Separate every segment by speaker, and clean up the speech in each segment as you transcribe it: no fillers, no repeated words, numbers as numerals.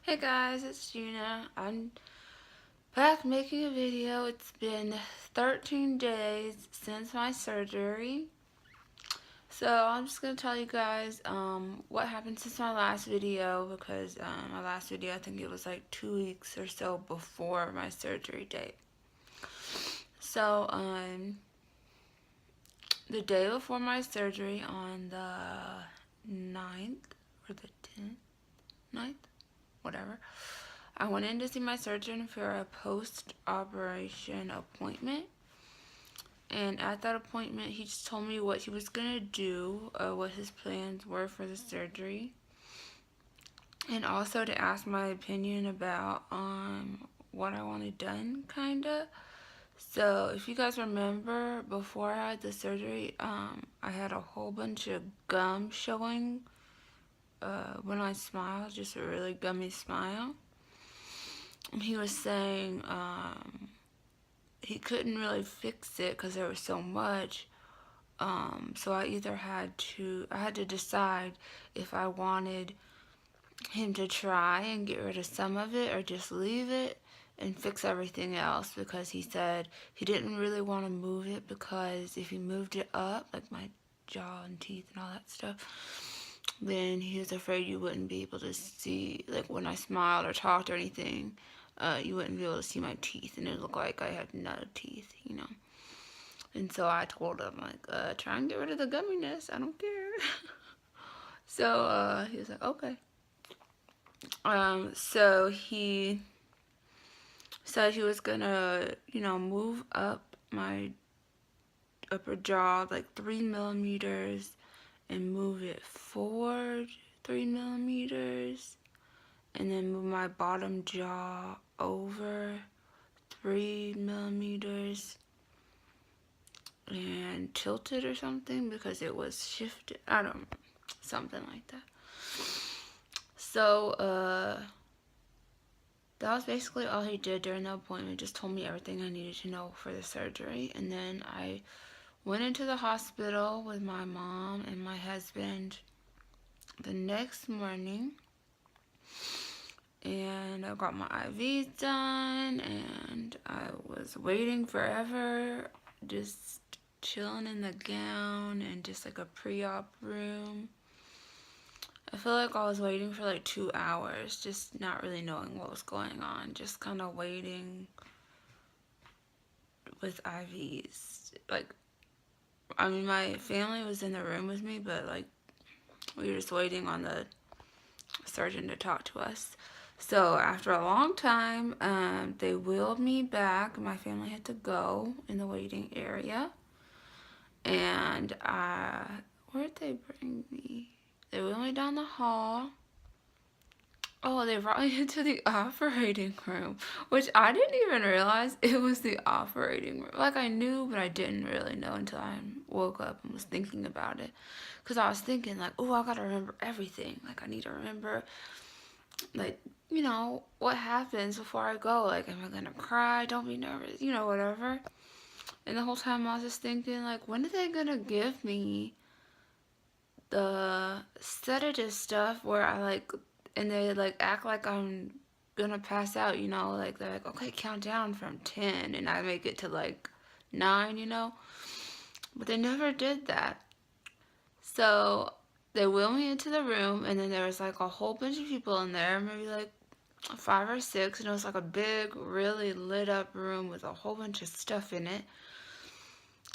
Speaker 1: Hey guys, it's Gina. I'm back making a video. It's been 13 days since my surgery. So I'm just going to tell you guys what happened since my last video because my last video, I think it was like 2 weeks or so before my surgery date. So the day before my surgery on the 9th or the 10th, 9th, whatever, I went in to see my surgeon for a post-operation appointment. And at that appointment, he just told me what he was going to do, what his plans were for the surgery. And also to ask my opinion about what I wanted done, kind of. So if you guys remember, before I had the surgery, I had a whole bunch of gum showing when I smiled, just a really gummy smile. He was saying he couldn't really fix it because there was so much. So I had to decide if I wanted him to try and get rid of some of it or just leave it and fix everything else, because he said he didn't really want to move it because if he moved it up, like my jaw and teeth and all that stuff, then he was afraid you wouldn't be able to see, like when I smiled or talked or anything, you wouldn't be able to see my teeth and it looked like I had no teeth, you know. And so I told him, like, try and get rid of the gumminess. I don't care. So he was like, okay. So he said he was gonna, move up my upper jaw like 3 millimeters and move it forward 3 millimeters, and then move my bottom jaw over 3 millimeters and tilt it or something because it was shifted. I don't know, something like that. So that was basically all he did during the appointment. Just told me everything I needed to know for the surgery. And then I went into the hospital with my mom and my husband the next morning. And I got my IVs done. And I was waiting forever. Just chilling in the gown and just like a pre-op room. I feel like I was waiting for like 2 hours, just not really knowing what was going on, just kind of waiting with IVs. Like, I mean, my family was in the room with me, but like, we were just waiting on the surgeon to talk to us. So after a long time, they wheeled me back. My family had to go in the waiting area. And where'd they bring me? They wheeled me down the hall. Oh, they brought me into the operating room, which I didn't even realize it was the operating room. Like, I knew, but I didn't really know until I woke up and was thinking about it. Because I was thinking, like, oh, I gotta remember everything. Like, I need to remember, like, what happens before I go. Like, am I gonna cry? Don't be nervous, whatever. And the whole time I was just thinking, like, when are they gonna give me the sedative stuff where and they like act like I'm gonna pass out, like they're like, okay, count down from 10, and I make it to like 9, but they never did that. So they wheeled me into the room, and then there was like a whole bunch of people in there, maybe like 5 or 6, and it was like a big, really lit up room with a whole bunch of stuff in it.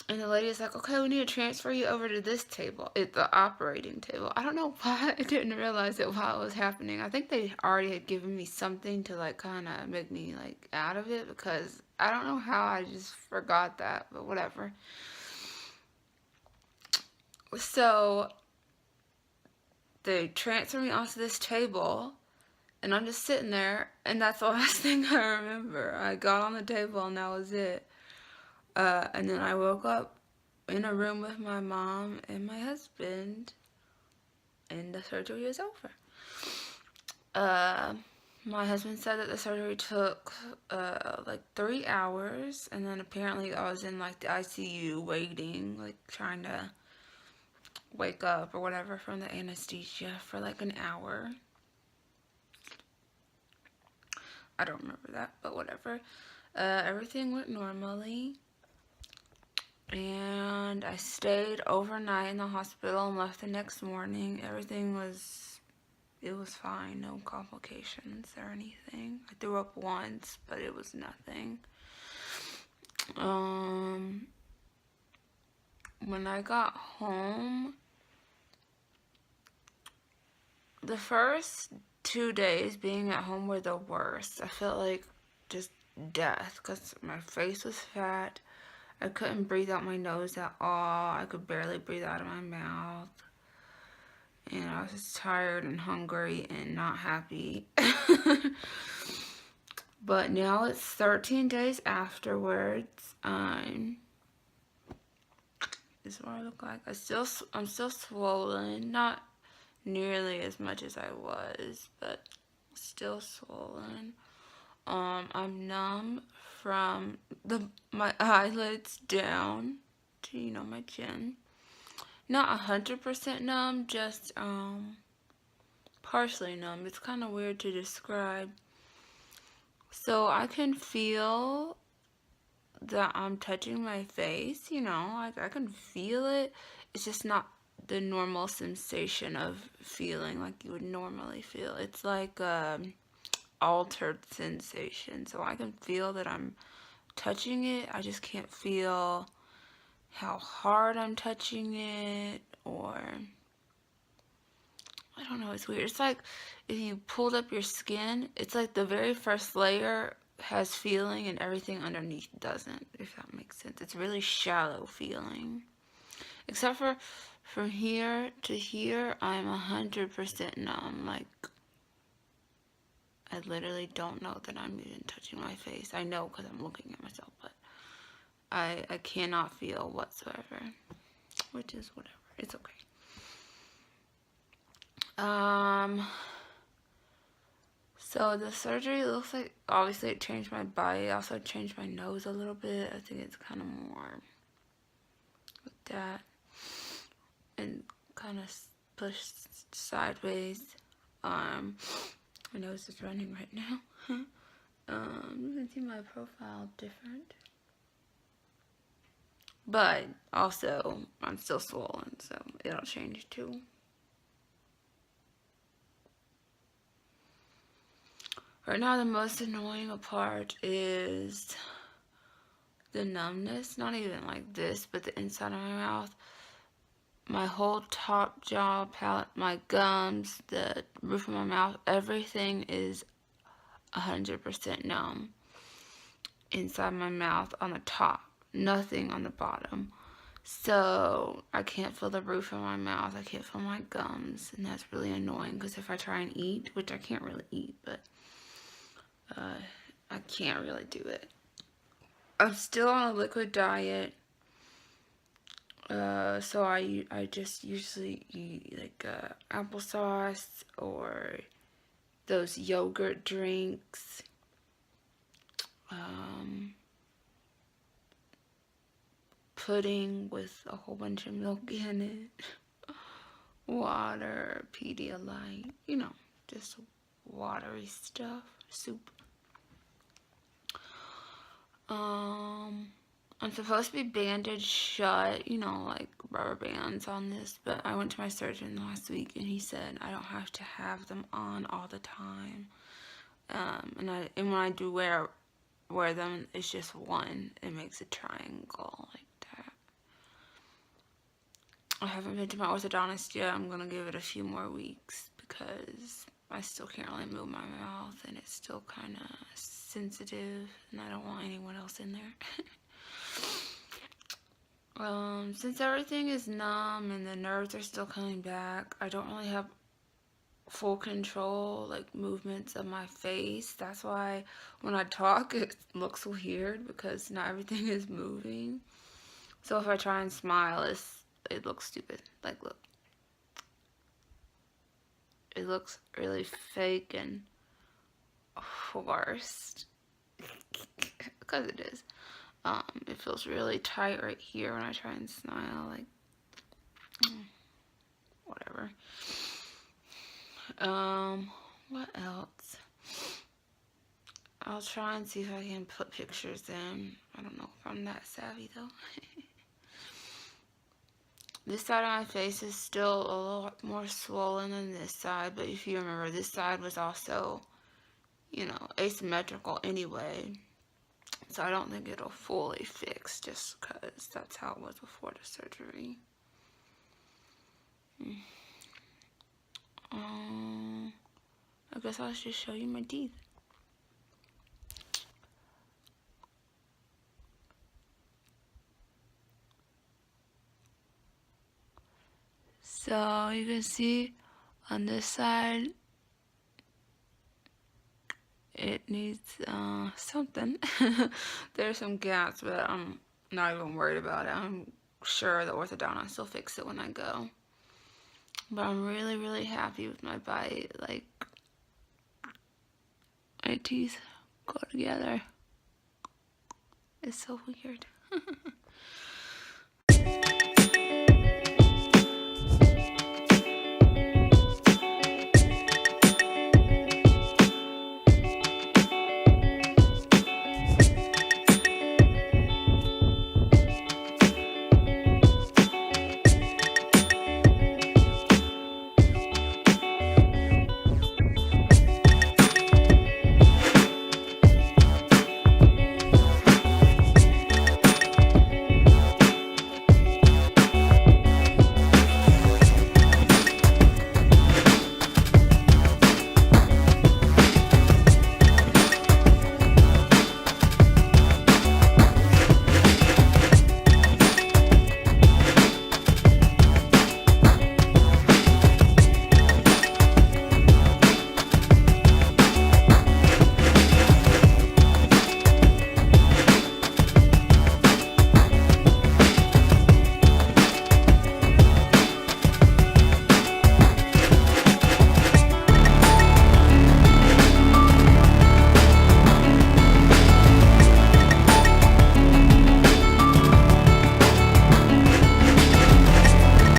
Speaker 1: And the lady is like, okay, we need to transfer you over to this table. It's the operating table. I don't know why I didn't realize it while it was happening. I think they already had given me something to like kind of make me like out of it, because I don't know how I just forgot that, but whatever. So they transfer me onto this table, and I'm just sitting there, and that's the last thing I remember. I got on the table and that was it. And then I woke up in a room with my mom and my husband, and the surgery was over. My husband said that the surgery took like 3 hours, and then apparently I was in like the ICU waiting, like trying to wake up or whatever from the anesthesia for like an hour. I don't remember that, but whatever. Everything went normally. And I stayed overnight in the hospital and left the next morning. It was fine. No complications or anything. I threw up once, but it was nothing. When I got home, the first 2 days being at home were the worst. I felt like just death because my face was fat. I couldn't breathe out my nose at all. I could barely breathe out of my mouth. And I was just tired and hungry and not happy. But now it's 13 days afterwards. This is what I look like. I'm still swollen. Not nearly as much as I was, but still swollen. I'm numb from my eyelids down to, my chin. Not 100% numb, just partially numb. It's kind of weird to describe. So I can feel that I'm touching my face, I can feel it. It's just not the normal sensation of feeling like you would normally feel. It's like altered sensation. So I can feel that I'm touching it. I just can't feel how hard I'm touching it, or I don't know, it's weird. It's like if you pulled up your skin, it's like the very first layer has feeling and everything underneath doesn't, if that makes sense. It's really shallow feeling. Except for from here to here, I'm 100% numb. Like, I literally don't know that I'm even touching my face. I know because I'm looking at myself, but I cannot feel whatsoever, which is whatever. It's okay. So the surgery looks like, obviously it changed my body. It also changed my nose a little bit. I think it's kind of more with that. And kind of pushed sideways. My nose is running right now. You can see my profile different. But also, I'm still swollen, so it'll change too. Right now, the most annoying part is the numbness. Not even like this, but the inside of my mouth. My whole top jaw, palate, my gums, the roof of my mouth, everything is 100% numb. Inside my mouth on the top. Nothing on the bottom. So I can't feel the roof of my mouth. I can't feel my gums. And that's really annoying because if I try and eat, which I can't really eat, but I can't really do it. I'm still on a liquid diet. So I just usually eat like applesauce or those yogurt drinks. Pudding with a whole bunch of milk in it. Water, Pedialyte, just watery stuff. Soup. I'm supposed to be bandaged shut, like rubber bands on this, but I went to my surgeon last week and he said I don't have to have them on all the time. And when I do wear them, it's just one. It makes a triangle like that. I haven't been to my orthodontist yet. I'm gonna give it a few more weeks because I still can't really move my mouth and it's still kind of sensitive and I don't want anyone else in there. Since everything is numb and the nerves are still coming back, I don't really have full control, like movements of my face. That's why when I talk, it looks weird because not everything is moving. So if I try and smile, it looks stupid. Like, look. It looks really fake and forced. Because it is. It feels really tight right here when I try and smile, like, whatever. What else? I'll try and see if I can put pictures in. I don't know if I'm that savvy though. This side of my face is still a lot more swollen than this side, but if you remember, this side was also, you know, asymmetrical anyway. So I don't think it'll fully fix just because that's how it was before the surgery. I guess I'll just show you my teeth. So you can see on this side, it needs something. There's some gaps, but I'm not even worried about it. I'm sure the orthodontist will fix it when I go. But I'm really, really happy with my bite. Like, my teeth go together. It's so weird.